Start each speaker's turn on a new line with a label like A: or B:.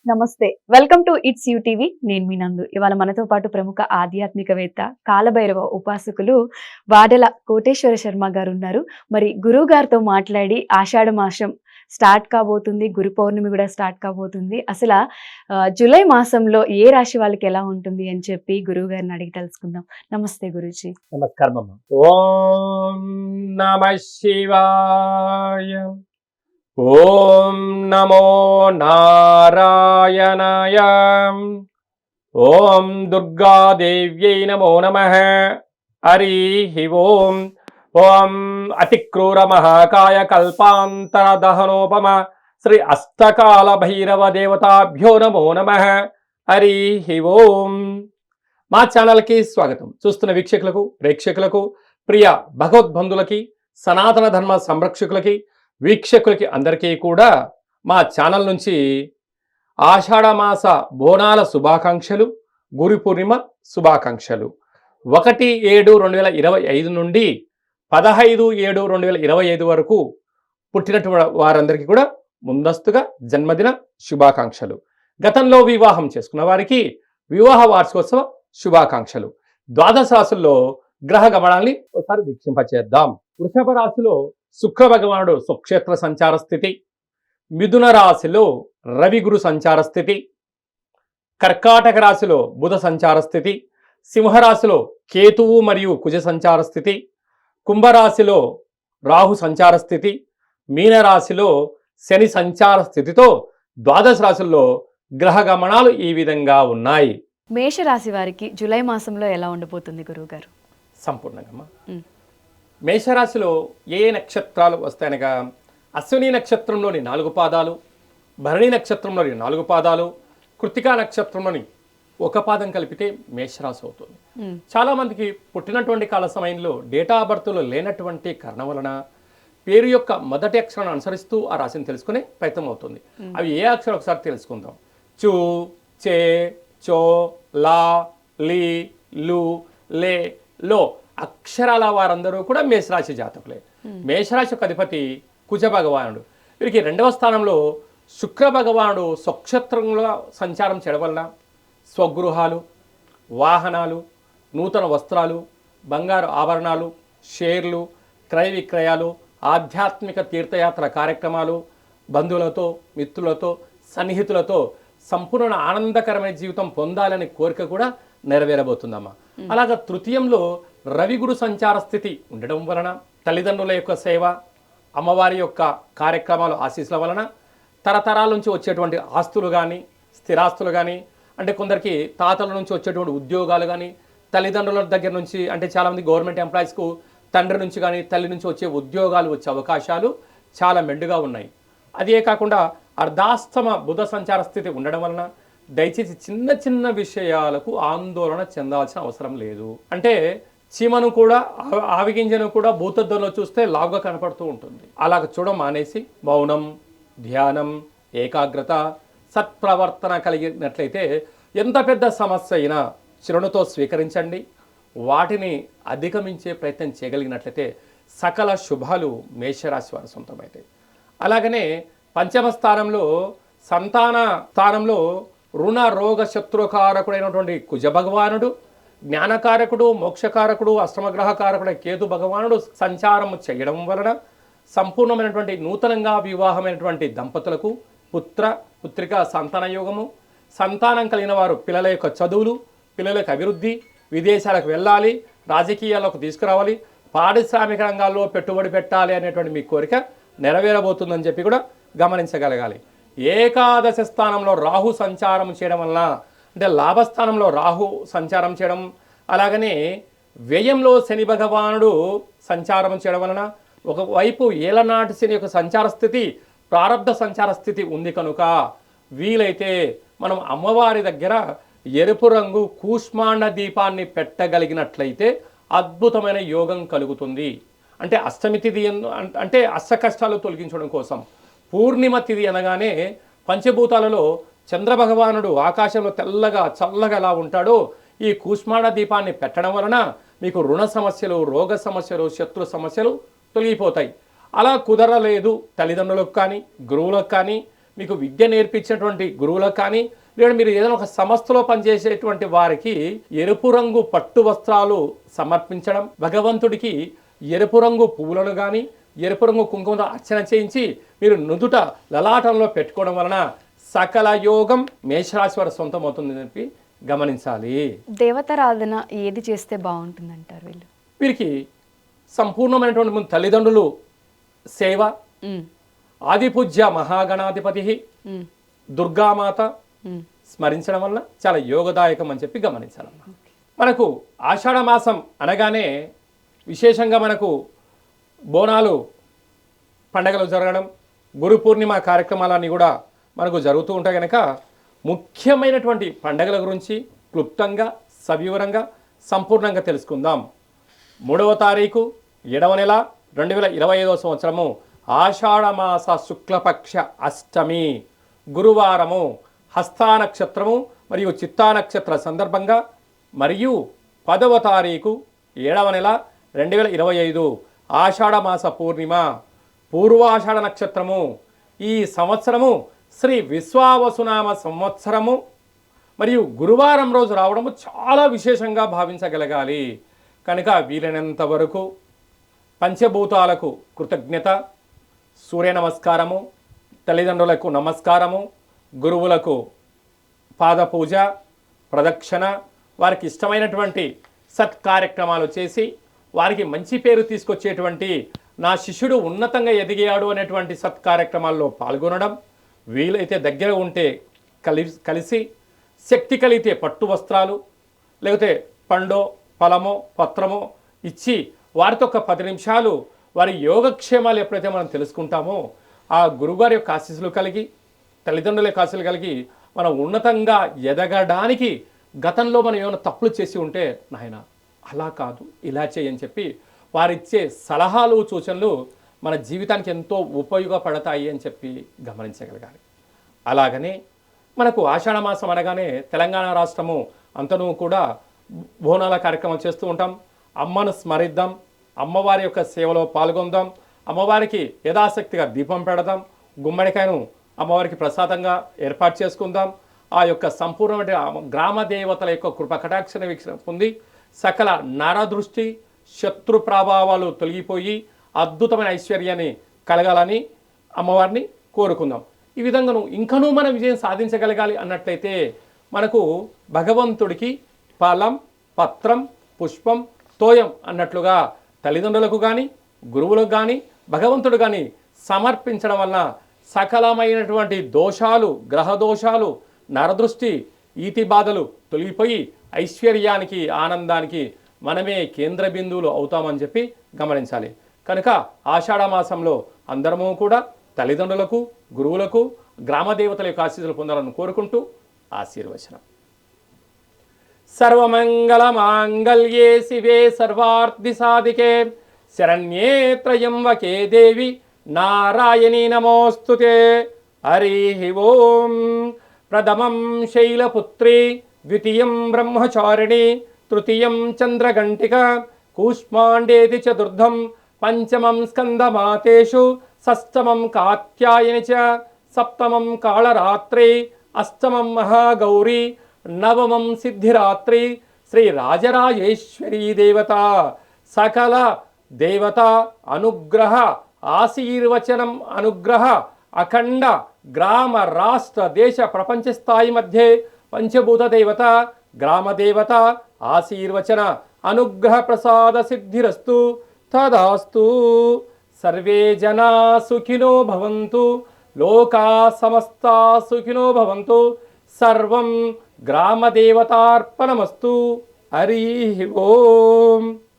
A: నమస్తే. Welcome to it's you TV. నేను మీ నందు. ఇవాళ మనతో పాటు ప్రముఖ ఆధ్యాత్మికవేత్త, కాలభైరవ ఉపాసకులు వాడల కోటేశ్వర శర్మ గారు ఉన్నారు. మరి గురువు గారితో మాట్లాడి ఆషాఢ మాసం స్టార్ట్ కాబోతుంది. గురు పౌర్ణమి కూడా స్టార్ట్ కాబోతుంది. అసల జూలై మాసంలో ఏ రాశి వాళ్ళకి ఎలా ఉంటుంది అని చెప్పి గురువు గారిని అడిగి తెలుసుకుందాం. నమస్తే గురూజీ.
B: నమస్కారం అమ్మ. ఓం నమ శివాయ. ఓం నమో నారాయణాయ. ఓం దుర్గాదేవ్యై నమో నమః. హరి ఓం. ఓం అతిక్రూర మహాకాయ కల్పాంతర దహనోపమ శ్రీ అష్టకాల భైరవ దేవతాభ్యో నమో నమః. హరి ఓం. మా ఛానల్కి స్వాగతం. చూస్తున్న వీక్షకులకు, ప్రేక్షకులకు, ప్రియ భగవద్బంధులకి, సనాతన ధర్మ సంరక్షకులకి, వీక్షకులకి అందరికీ కూడా మా ఛానల్ నుంచి ఆషాఢమాస బోనాల శుభాకాంక్షలు, గురు పూర్ణిమ శుభాకాంక్షలు. 1/7/2025 నుండి 15/7/2025 వరకు పుట్టినటువంటి వారందరికీ కూడా ముందస్తుగా జన్మదిన శుభాకాంక్షలు. గతంలో వివాహం చేసుకున్న వారికి వివాహ వార్షికోత్సవ శుభాకాంక్షలు. ద్వాదశ రాశుల్లో గ్రహ గమనాల్ని ఒకసారి వీక్షింపచేద్దాం. వృషభ రాశిలో శుక్ర భగవానుడు స్వక్షేత్ర సంచార స్థితి, మిథున రాశిలో రవి గురు సంచార స్థితి, కర్కాటక రాశిలో బుధ సంచార స్థితి, సింహరాశిలో కేతువు మరియు కుజ సంచార స్థితి, కుంభరాశిలో రాహు సంచార స్థితి, మీనరాశిలో శని సంచార స్థితితో ద్వాదశ రాశుల్లో గ్రహ గమనాలు ఈ విధంగా ఉన్నాయి.
A: మేషరాశి వారికి జూలై మాసంలో ఎలా ఉండబోతుంది గురువు గారు?
B: సంపూర్ణంగా మేషరాశిలో ఏ నక్షత్రాలు వస్తాయనగా అశ్విని నక్షత్రంలోని 4 పాదాలు, భరణి నక్షత్రంలోని 4 పాదాలు, కృత్తికా నక్షత్రంలోని 1 పాదం కలిపితే మేషరాశి అవుతుంది. చాలా మందికి పుట్టినటువంటి కాల సమయంలో డేటా ఆఫ్ బర్త్లో లేనటువంటి కారణం వలన పేరు యొక్క మొదటి అక్షరాన్ని అనుసరిస్తూ ఆ రాశిని తెలుసుకునే ప్రయత్నం అవుతుంది. అవి ఏ అక్షరం ఒకసారి తెలుసుకుందాం. చూ, చే, చో, లా, లీ, లు, లే, లో అక్షరాల వారందరూ కూడా మేషరాశి జాతకులే. మేషరాశి యొక్క అధిపతి కుజ భగవానుడు. వీరికి 2వ స్థానంలో శుక్ర భగవానుడు స్వక్షేత్రంలో సంచారం చేయడం వలన స్వగృహాలు, వాహనాలు, నూతన వస్త్రాలు, బంగారు ఆభరణాలు, షేర్లు, క్రయ విక్రయాలు, ఆధ్యాత్మిక తీర్థయాత్ర కార్యక్రమాలు, బంధువులతో, మిత్రులతో, సన్నిహితులతో సంపూర్ణ ఆనందకరమైన జీవితం పొందాలనే కోరిక కూడా నెరవేరబోతుందమ్మా. అలాగా తృతీయంలో రవి గురు సంచార స్థితి ఉండడం వలన తల్లిదండ్రుల యొక్క సేవ, అమ్మవారి యొక్క కార్యక్రమాలు ఆశీస్సుల వలన తరతరాల నుంచి వచ్చేటువంటి ఆస్తులు కానీ, స్థిరాస్తులు కానీ, అంటే కొందరికి తాతల నుంచి వచ్చేటువంటి ఉద్యోగాలు కానీ, తల్లిదండ్రుల దగ్గర నుంచి, అంటే చాలామంది గవర్నమెంట్ ఎంప్లాయీస్కు తండ్రి నుంచి కానీ తల్లి నుంచి వచ్చే ఉద్యోగాలు వచ్చే అవకాశాలు చాలా మెండుగా ఉన్నాయి. అదే కాకుండా అర్ధాస్తమ బుధ సంచార స్థితి ఉండడం వలన దయచేసి చిన్న చిన్న విషయాలకు ఆందోళన చెందాల్సిన అవసరం లేదు. అంటే చీమను కూడా, ఆవిగింజను కూడా భూతద్దంలో చూస్తే లావుగా కనపడుతూ ఉంటుంది. అలాగ చూడడం మానేసి మౌనం, ధ్యానం, ఏకాగ్రత, సత్ప్రవర్తన కలిగినట్లయితే ఎంత పెద్ద సమస్య అయినా చిరునతో స్వీకరించండి. వాటిని అధిగమించే ప్రయత్నం చేయగలిగినట్లయితే సకల శుభాలు మేషరాశి వారి సొంతమైతాయి. అలాగనే పంచమ స్థానంలో సంతాన స్థానంలో రుణ రోగ శత్రుకారకుడైనటువంటి కుజ భగవానుడు, జ్ఞానకారకుడు, మోక్షకారకుడు, అష్టమగ్రహకారకుడు కేతు భగవానుడు సంచారం చేయడం వలన సంపూర్ణమైనటువంటి నూతనంగా వివాహమైనటువంటి దంపతులకు పుత్ర పుత్రిక సంతాన యోగము, సంతానం కలిగిన వారు పిల్లల యొక్క చదువులు, పిల్లల యొక్క అభివృద్ధి, విదేశాలకు వెళ్ళాలి, రాజకీయాలకు తీసుకురావాలి, పారిశ్రామిక రంగాల్లో పెట్టుబడి పెట్టాలి అనేటువంటి మీ కోరిక నెరవేరబోతుందని చెప్పి కూడా గమనించగలగాలి. ఏకాదశ స్థానంలో రాహు సంచారం చేయడం వలన, అంటే లాభస్థానంలో రాహు సంచారం చేయడం, అలాగనే వ్యయంలో శని భగవానుడు సంచారం చేయడం వలన ఒకవైపు ఏలనాటి శని యొక్క సంచార స్థితి, ప్రారబ్ధ సంచార స్థితి ఉంది కనుక వీలైతే మనం అమ్మవారి దగ్గర ఎరుపు రంగు కూష్మాండ దీపాన్ని పెట్టగలిగినట్లయితే అద్భుతమైన యోగం కలుగుతుంది. అంటే అష్టమి తిథి అంటే అష్ట కష్టాలు తొలగించడం కోసం, పూర్ణిమ తిథి అనగానే పంచభూతాలలో చంద్రభగవానుడు ఆకాశంలో తెల్లగా చల్లగా ఎలా ఉంటాడో ఈ కూష్మాండ దీపాన్ని పెట్టడం వలన మీకు రుణ సమస్యలు, రోగ సమస్యలు, శత్రు సమస్యలు తొలగిపోతాయి. అలా కుదరలేదు తల్లిదండ్రులకు కానీ, గురువులకు కానీ, మీకు విద్య నేర్పించినటువంటి గురువులకు కానీ, లేదా మీరు ఏదైనా ఒక సంస్థలో పనిచేసేటువంటి వారికి ఎరుపు రంగు పట్టు వస్త్రాలు సమర్పించడం, భగవంతుడికి ఎరుపు రంగు పువ్వులను కానీ, ఎరుపు రంగు కుంకుమతో అర్చన చేయించి మీరు నుదుట లలాటంలో పెట్టుకోవడం వలన సకల యోగం మేషరాశి వారి సొంతం అవుతుందని చెప్పి గమనించాలి.
A: దేవతారాధన ఏది చేస్తే బాగుంటుంది అంటారు వీళ్ళు?
B: వీరికి సంపూర్ణమైనటువంటి ముందు తల్లిదండ్రులు సేవ, ఆదిపూజ్య మహాగణాధిపతి దుర్గామాత స్మరించడం వల్ల చాలా యోగదాయకం అని చెప్పి గమనించాలమ్మా. మనకు ఆషాఢ మాసం అనగానే విశేషంగా మనకు బోనాలు పండగలు జరగడం, గురు పూర్ణిమ కార్యక్రమాలన్నీ కూడా మనకు జరుగుతూ ఉంటాయి కనుక ముఖ్యమైనటువంటి పండగల గురించి క్లుప్తంగా సవివరంగా సంపూర్ణంగా తెలుసుకుందాం. 3వ తారీఖు 7వ నెల 2025వ సంవత్సరము ఆషాఢమాస శుక్లపక్ష అష్టమి గురువారము, హస్తా నక్షత్రము మరియు చిత్తా నక్షత్ర సందర్భంగా మరియు 10వ తారీఖు 7వ నెల 2025 ఆషాఢమాస పూర్ణిమ పూర్వాషాఢ నక్షత్రము. ఈ సంవత్సరము శ్రీ విశ్వావసునామ సంవత్సరము మరియు గురువారం రోజు రావడము చాలా విశేషంగా భావించగలగాలి. కనుక వీలైనంత వరకు పంచభూతాలకు కృతజ్ఞత, సూర్య నమస్కారము, తల్లిదండ్రులకు నమస్కారము, గురువులకు పాదపూజ, ప్రదక్షిణ, వారికి ఇష్టమైనటువంటి సత్కార్యక్రమాలు చేసి వారికి మంచి పేరు తీసుకొచ్చేటువంటి నా శిష్యుడు ఉన్నతంగా ఎదిగాడు అనేటువంటి సత్కార్యక్రమాల్లో పాల్గొనడం, వీలైతే దగ్గర ఉంటే కలిసి, శక్తి కలిగితే పట్టు వస్త్రాలు లేకపోతే పండో ఫలమో పత్రమో ఇచ్చి వారితో ఒక 10 నిమిషాలు వారి యోగక్షేమాలు ఎప్పుడైతే మనం తెలుసుకుంటామో ఆ గురుగారి యొక్క ఆశీస్సులు కలిగి, తల్లిదండ్రుల యొక్క ఆశీస్సులు కలిగి మనం ఉన్నతంగా ఎదగడానికి గతంలో మనం ఏమైనా తప్పులు చేసి ఉంటే నాయన అలా కాదు ఇలా చేయని చెప్పి వారిచ్చే సలహాలు సూచనలు మన జీవితానికి ఎంతో ఉపయోగపడతాయి అని చెప్పి గమనించగలగాలి. అలాగనే మనకు ఆషాఢ మాసం అనగానే తెలంగాణ రాష్ట్రము అంతనూ కూడా బోనాల కార్యక్రమం చేస్తూ ఉంటాం. అమ్మను స్మరిద్దాం, అమ్మవారి యొక్క సేవలో పాల్గొందాం, అమ్మవారికి యథాశక్తిగా దీపం పెడదాం, గుమ్మడికాయను అమ్మవారికి ప్రసాదంగా ఏర్పాటు చేసుకుందాం. ఆ యొక్క సంపూర్ణమైన గ్రామ దేవతల యొక్క కృప కటాక్షణ వీక్షణ పొంది సకల నరదృష్టి శత్రు ప్రభావాలు తొలగిపోయి అద్భుతమైన ఐశ్వర్యాన్ని కలగాలని అమ్మవారిని కోరుకుందాం. ఈ విధంగా ఇంకనూ మనం విజయం సాధించగలగాలి అన్నట్లయితే మనకు భగవంతుడికి ఫలం, పత్రం, పుష్పం, తోయం అన్నట్లుగా తల్లిదండ్రులకు కానీ గురువులకు కానీ భగవంతుడు కానీ సమర్పించడం వలన సకలమైనటువంటి దోషాలు, గ్రహ దోషాలు, నరదృష్టి, ఈతి బాధలు తొలగిపోయి ఐశ్వర్యానికి ఆనందానికి మనమే కేంద్ర బిందువులు అవుతామని చెప్పి గమనించాలి. కనుక ఆషాఢ మాసంలో అందరము కూడా తల్లిదండ్రులకు గురువులకు గ్రామ దేవతల యొక్క ఆశీస్సులు పొందాలని కోరుకుంటూ ఆశీర్వచనం. సర్వమంగళ మాంగళ్యే శివే సర్వార్థి సాధికే శరణ్యే త్రయంబకే దేవి నారాయణీ నమోస్తుతే. హరి ఓం. ప్రథమం శైలపుత్రి, ద్వితీయం బ్రహ్మచారిణి, తృతీయం చంద్రఘంటిక, కూష్మాండేతి చతుర్థం, పంచమం స్కందమాతేషు, షష్టమం కాత్యాయని చ, సప్తమం కాళరాత్రి, అష్టమం మహాగౌరీ, నవమం సిద్ధిరాత్రి. శ్రీ రాజరాజేశ్వరీ దేవత సకల దేవత అనుగ్రహ ఆశీర్వచనం అనుగ్రహ అఖండ గ్రామ రాష్ట్ర దేశ ప్రపంచ స్థాయి మధ్య పంచభూత దేవత గ్రామ దేవత ఆశీర్వచన అనుగ్రహ ప్రసాద సిద్ధిరస్తు తదాస్తు. సర్వే జనా సుఖినో భవంతు, లోకా సమస్తా సుఖినో భవంతు. సర్వం గ్రామ దేవతార్పణమస్తు. హరి ఓం.